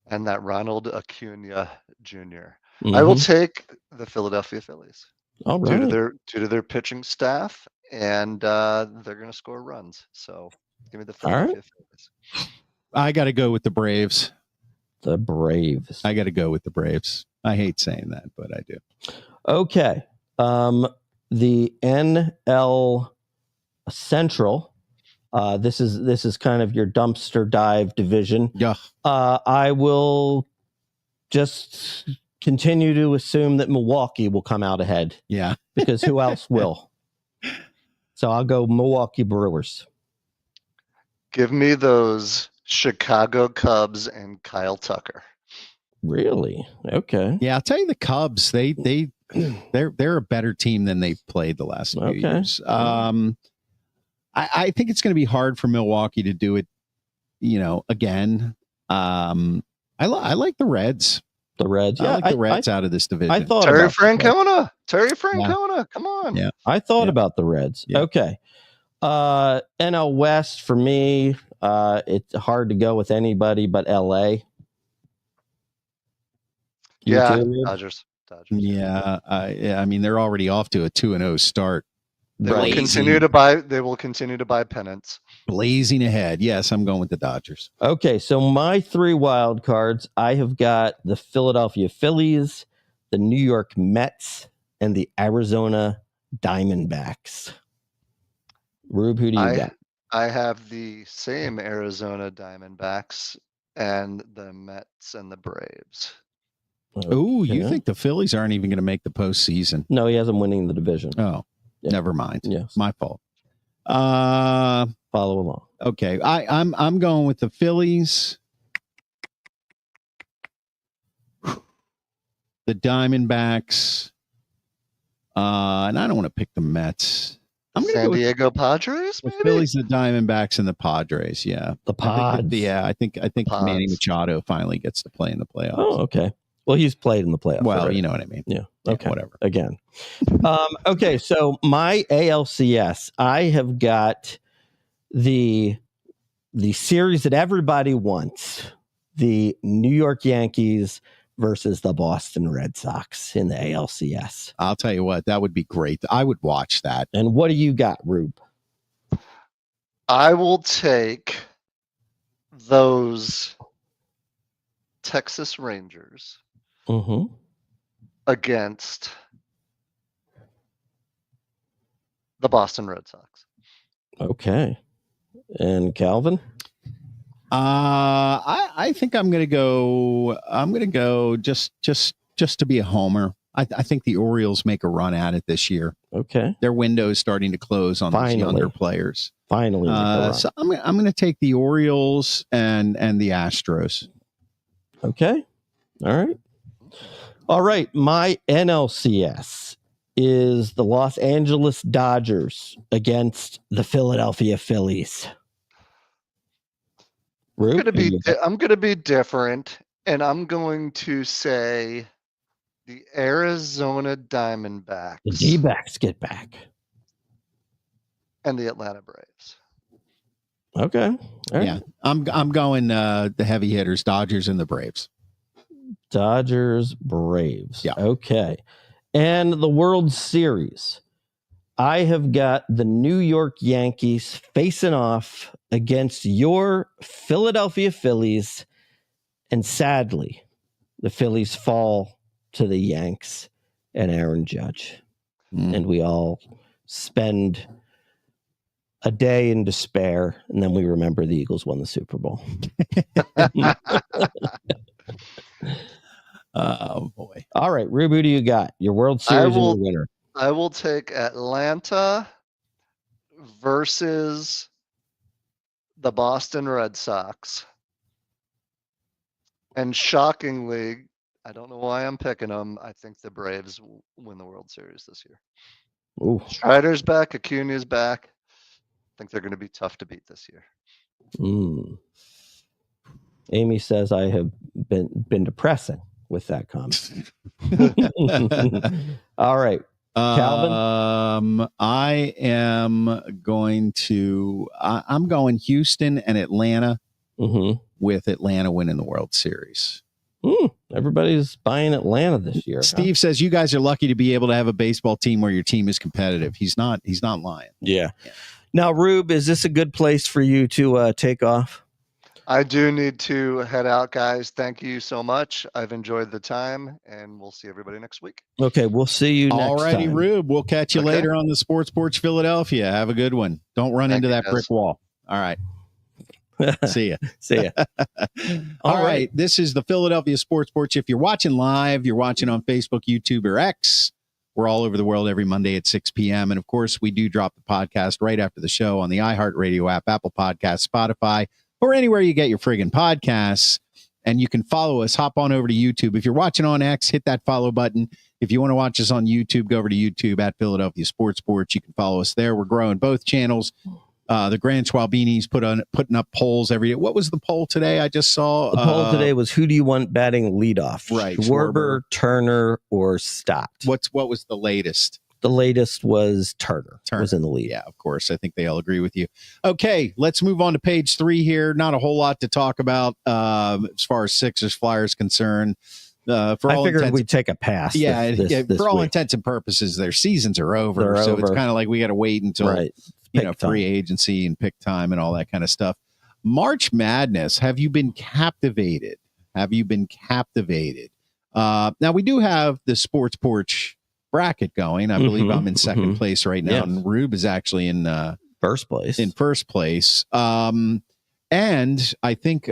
And that Ronald Acuna Jr. I will take the Philadelphia Phillies. All right. Due to their pitching staff, and they're going to score runs. So give me the Philadelphia Phillies. I got to go with the Braves. The Braves. I got to go with the Braves. I hate saying that, but I do. Okay. The NL Central. This is kind of your dumpster dive division. Yeah. I will just continue to assume that Milwaukee will come out ahead. Yeah. Because who else will? So I'll go Milwaukee Brewers. Give me those Chicago Cubs and Kyle Tucker. Really? Okay. Yeah, I'll tell you, the Cubs, they're a better team than they've played the last few years. I think it's going to be hard for Milwaukee to do it, again. I like the Reds. The Reds. Yeah, I like the Reds out of this division. I thought Terry about Francona. Terry Francona. Yeah. Come on. Yeah. I thought about the Reds. Yeah. Okay. NL West for me, it's hard to go with anybody but LA. Dodgers. Yeah, I mean, they're already off to a 2-0 start. They will continue to buy pennants. Blazing ahead. Yes, I'm going with the Dodgers. Okay, so my 3 wild cards, I have got the Philadelphia Phillies, the New York Mets, and the Arizona Diamondbacks. Rube, who do you got? I have the same Arizona Diamondbacks and the Mets and the Braves. Okay. Oh, you think the Phillies aren't even going to make the postseason? No, he hasn't winning the division. Oh, never mind. Yes, my fault. Follow along. Okay, I'm going with the Phillies, the Diamondbacks, and I don't want to pick the Mets. I'm going to San Diego Padres, maybe? The Phillies, the Diamondbacks, and the Padres. Yeah, the Pods. I think Manny Machado finally gets to play in the playoffs. Oh, okay. Well, he's played in the playoffs. Well, already. You know what I mean. Yeah. Okay. Whatever. Again. Okay. So my ALCS, I have got the series that everybody wants: the New York Yankees versus the Boston Red Sox in the ALCS. I'll tell you what, that would be great. I would watch that. And what do you got, Rube? I will take those Texas Rangers against the Boston Red Sox. Okay. And Calvin? I think I'm gonna go just to be a homer. I think the Orioles make a run at it this year. Okay. Their window is starting to close on these younger players. Finally. So I'm gonna take the Orioles and the Astros. Okay. All right. My NLCS is the Los Angeles Dodgers against the Philadelphia Phillies. I'm going to be different, and I'm going to say the Arizona Diamondbacks. The D-backs get back. And the Atlanta Braves. Okay. All right. Yeah. I'm going the heavy hitters, Dodgers and the Braves. Dodgers, Braves. Yeah. Okay. And the World Series. I have got the New York Yankees facing off against your Philadelphia Phillies. And sadly, the Phillies fall to the Yanks and Aaron Judge. And we all spend a day in despair. And then we remember the Eagles won the Super Bowl. Oh, boy. All right, Rube, who do you got? Your World Series and your winner. I will take Atlanta versus the Boston Red Sox. And shockingly, I don't know why I'm picking them. I think the Braves will win the World Series this year. Ooh. Strider's back. Acuna's back. I think they're going to be tough to beat this year. Amy says I have been depressing with that comment. All right. Calvin? I am going to I'm going Houston and Atlanta with Atlanta winning the World Series. Everybody's buying Atlanta this year. Steve says you guys are lucky to be able to have a baseball team where your team is competitive. He's not lying. Yeah. Now, Rube, is this a good place for you to take off? I do need to head out, guys. Thank you so much. I've enjoyed the time, and we'll see everybody next week. Okay, we'll see you next time. Alrighty, Rube. We'll catch you later on the Sports Porch Philadelphia. Have a good one. Don't run into that brick wall. All right. See ya. See ya. All right. This is the Philadelphia Sports Porch. If you're watching live, you're watching on Facebook, YouTube, or X. We're all over the world every Monday at 6 p.m. And, of course, we do drop the podcast right after the show on the iHeartRadio app, Apple Podcasts, Spotify, or anywhere you get your friggin' podcasts. And you can follow us. Hop on over to YouTube. If you're watching on X, hit that follow button. If you want to watch us on YouTube, go over to YouTube at Philadelphia Sports. You can follow us there. We're growing both channels. The Grand Schwalbini's putting up polls every day. What was the poll today? I just saw. The poll today was, who do you want batting leadoff? Right. Schwarber, Turner, or Stott? What was the latest? The latest was Turner was in the lead. Yeah, of course. I think they all agree with you. Okay, let's move on to page 3 here. Not a whole lot to talk about as far as Sixers Flyers concerned. I figured we'd take a pass. Yeah, this for all week. intents and purposes, their seasons are over. It's kind of like we got to wait until free agency and pick time and all that kind of stuff. March Madness. Have you been captivated? Now we do have the Sports Porch bracket going. I believe I'm in second place right now, and Rube is actually in first place. And I think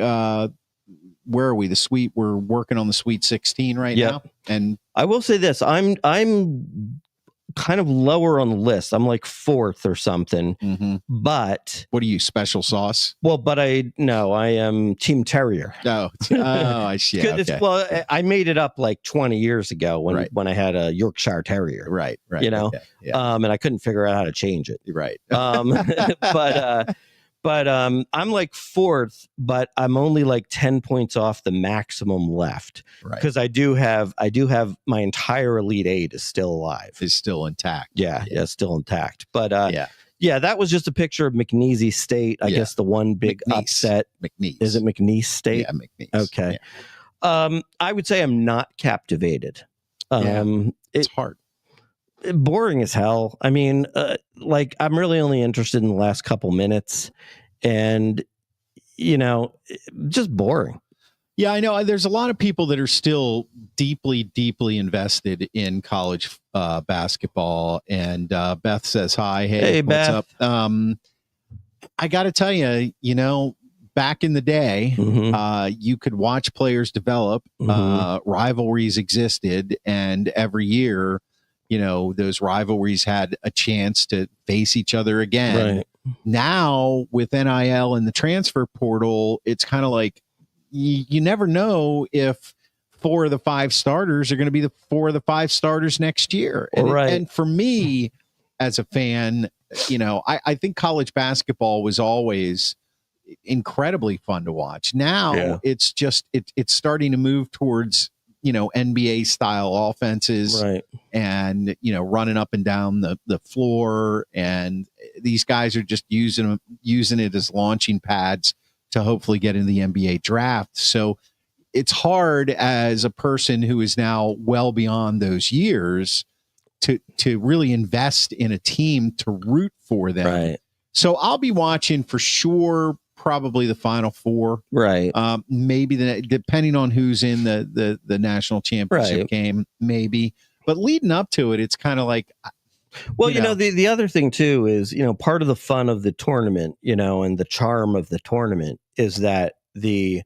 where are we? We're working on the Sweet 16 right now. And I will say this: I'm kind of lower on the list. I'm like 4th or something. Mm-hmm. But what are you, special sauce? Well, but I am Team Terrier. I see. Okay. Well, I made it up like 20 years ago when I had a Yorkshire Terrier. Right. Okay. Yeah. And I couldn't figure out how to change it. Right. But I'm like 4th, but I'm only like 10 points off the maximum left because I do have my entire Elite 8 is still alive. Is still intact. Yeah, still intact. But that was just a picture of McNeese State. I guess the one big upset. McNeese. Is it McNeese State? Yeah, McNeese. Okay. Yeah. I would say I'm not captivated. It's hard. Boring as hell. I mean, I'm really only interested in the last couple minutes, and just boring. Yeah, I know. There's a lot of people that are still deeply, deeply invested in college basketball. And Beth says hi. Hey, Beth. What's up? I got to tell you, back in the day, you could watch players develop. Rivalries existed, and every year, those rivalries had a chance to face each other again. Right. Now with NIL and the transfer portal, it's kind of like you never know if 4 of the 5 starters are going to be the 4 of the 5 starters next year. And for me as a fan, I think college basketball was always incredibly fun to watch. Now it's just, it's starting to move towards, NBA style offenses and, running up and down the floor. And these guys are just using it as launching pads to hopefully get in the NBA draft. So it's hard as a person who is now well beyond those years to really invest in a team to root for them. Right. So I'll be watching for sure. Probably the Final Four, right? Maybe depending on who's in the national championship game, maybe. But leading up to it, it's kind of like, the other thing too is part of the fun of the tournament, and the charm of the tournament is that the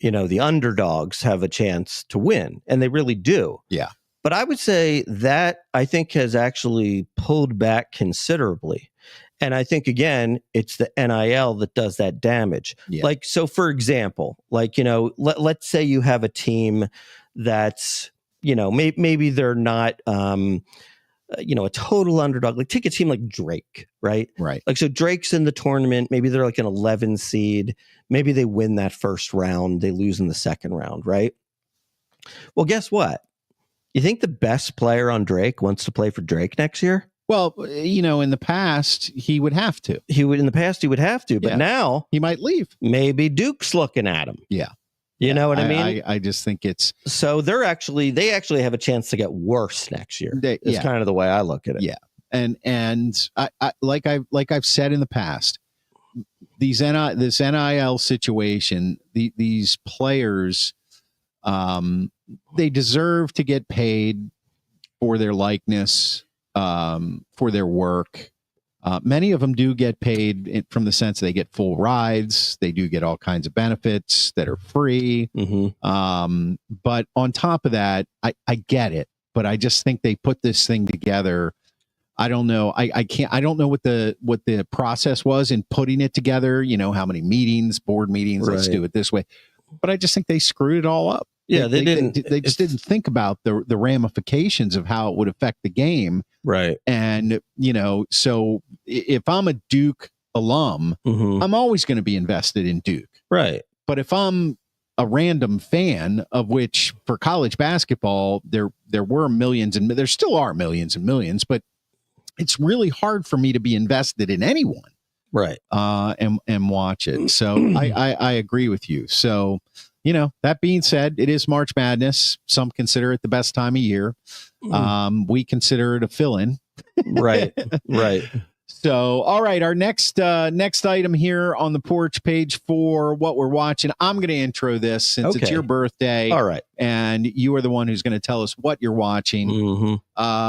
underdogs have a chance to win, and they really do. Yeah. But I would say that I think has actually pulled back considerably. And I think, again, it's the NIL that does that damage. Yeah. Like, so for example, let's say you have a team that's, maybe they're not, a total underdog. Like take a team like Drake, right? Right. Like, so Drake's in the tournament. Maybe they're like an 11 seed. Maybe they win that first round. They lose in the second round, right? Well, guess what? You think the best player on Drake wants to play for Drake next year? Well, in the past, he would have to. But now he might leave. Maybe Duke's looking at him. Yeah. You know what I mean? I just think it's so they actually have a chance to get worse next year. It's kind of the way I look at it. Yeah. And I like I've said in the past, this NIL situation, these players, they deserve to get paid for their likeness. For their work. Many of them do get paid from the sense they get full rides. They do get all kinds of benefits that are free. Mm-hmm. But on top of that, I get it, but I just think they put this thing together. I don't know. I don't know what the process was in putting it together. How many meetings, board meetings, let's do it this way. but I just think they screwed it all up. Yeah, they didn't. They just didn't think about the ramifications of how it would affect the game. Right. And, so if I'm a Duke alum, I'm always going to be invested in Duke. Right. But if I'm a random fan, of which for college basketball, there were millions and there still are millions and millions, but it's really hard for me to be invested in anyone. Right. And watch it. So I agree with you. So, that being said, it is March Madness. Some consider it the best time of year. We consider it a fill-in. Right. So, all right, our next item here on the porch page for what we're watching. I'm going to intro this since it's your birthday. All right. And you are the one who's going to tell us what you're watching.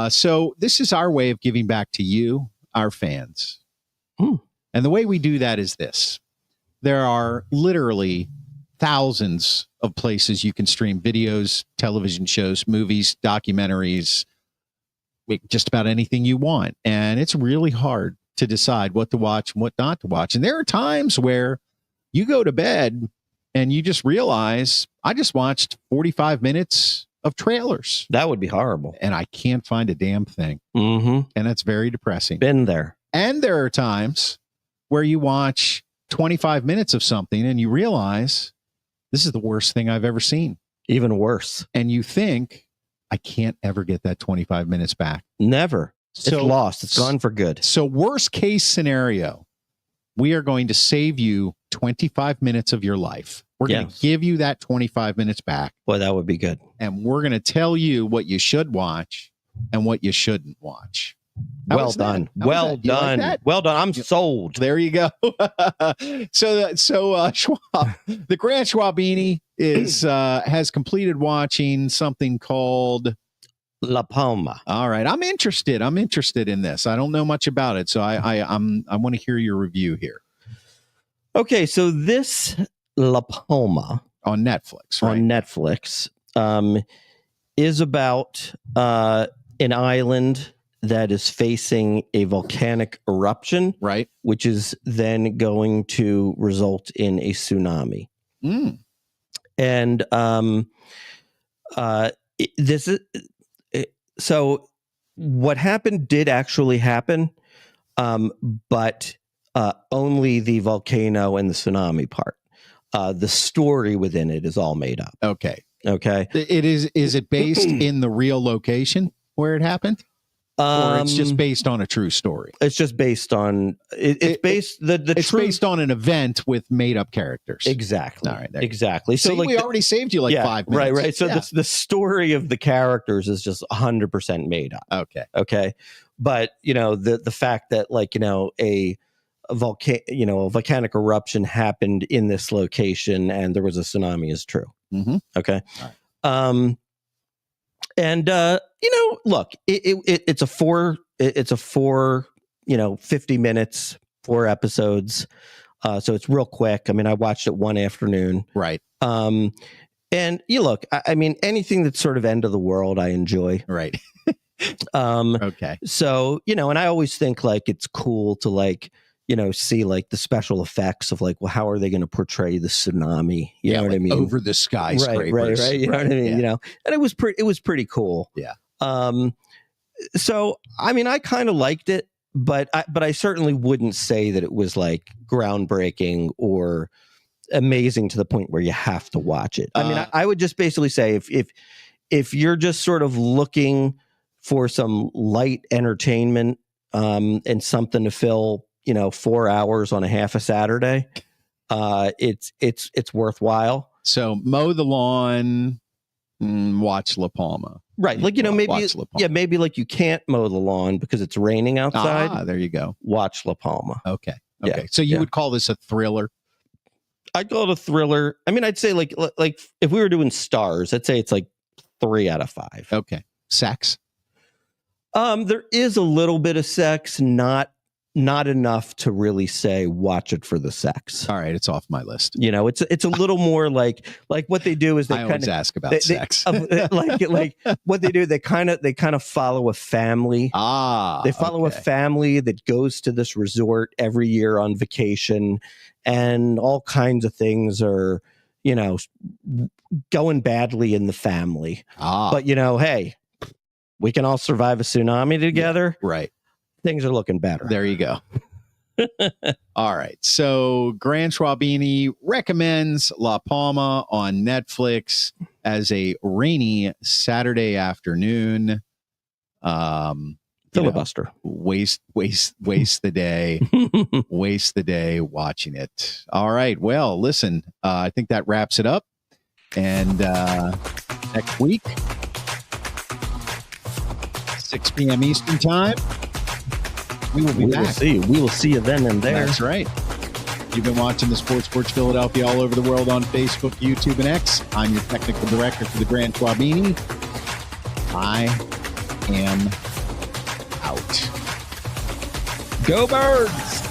So this is our way of giving back to you, our fans. And the way we do that is this. There are literally thousands of places you can stream videos, television shows, movies, documentaries, just about anything you want. And it's really hard to decide what to watch and what not to watch. And there are times where you go to bed and you just realize, I just watched 45 minutes of trailers. That would be horrible. And I can't find a damn thing. And that's very depressing. Been there. And there are times where you watch 25 minutes of something and you realize this is the worst thing I've ever seen. Even worse. And you think, I can't ever get that 25 minutes back. Never. It's lost. It's gone for good. So worst case scenario, we are going to save you 25 minutes of your life. We're going to give you that 25 minutes back. Boy, that would be good. And we're going to tell you what you should watch and what you shouldn't watch. Well done. Well done. Well done. I'm sold. There you go. So Schwab, the Grant Schwabini has completed watching something called La Palma. All right. I'm interested in this. I don't know much about it. So I want to hear your review here. Okay. So this La Palma on Netflix, right? On Netflix, is about an island that is facing a volcanic eruption, right? Which is then going to result in a tsunami. And this is so. What happened did actually happen, but only the volcano and the tsunami part. The story within it is all made up. Okay. It is. Is it based in the real location where it happened? Or it's just based on a true story. It's just based on it's based on an event with made up characters. Exactly. All right. Exactly. So we already saved you 5 minutes. Right. So the story of the characters is just 100% made up. Okay. But the fact that a volcanic eruption happened in this location and there was a tsunami is true. Okay. All right. And look, it's a 50 minutes, 4 episodes. So it's real quick. I mean, I watched it one afternoon. Right. And you look, I mean, anything that's sort of end of the world, I enjoy. Right. Okay. So, and I always think it's cool to see the special effects of well, how are they going to portray the tsunami? You know what I mean? Over the skyscrapers. Right. You know what I mean? And it was pretty cool. Yeah. So, I mean, I kind of liked it, but I certainly wouldn't say that it was groundbreaking or amazing to the point where you have to watch it. I mean, I would just basically say if you're just sort of looking for some light entertainment, and something to fill 4 hours on a half a Saturday, it's worthwhile. So mow the lawn, watch La Palma. Right. Maybe you can't mow the lawn because it's raining outside. There you go. Watch La Palma. Okay. So you would call this a thriller? I'd call it a thriller. I mean, I'd say like if we were doing stars, I'd say it's 3 out of 5. Okay. Sex? There is a little bit of sex, not enough to really say watch it for the sex. All right, it's off my list. It's a little more like what they do is they kind of ask about sex. like what they do, they kind of follow a family. They follow a family that goes to this resort every year on vacation, and all kinds of things are going badly in the family. But, hey, we can all survive a tsunami together. Yeah, right. Things are looking better. There you go. All right. So Grant Schwabini recommends La Palma on Netflix as a rainy Saturday afternoon. Filibuster. Waste the day. Waste the day watching it. All right. Well, listen, I think that wraps it up. And next week, 6 p.m. Eastern time, we will be back. We will see you then and there. That's right. You've been watching the Sports Philadelphia all over the world on Facebook, YouTube, and X. I'm your technical director for the Grant Schwabini. I am out. Go Birds!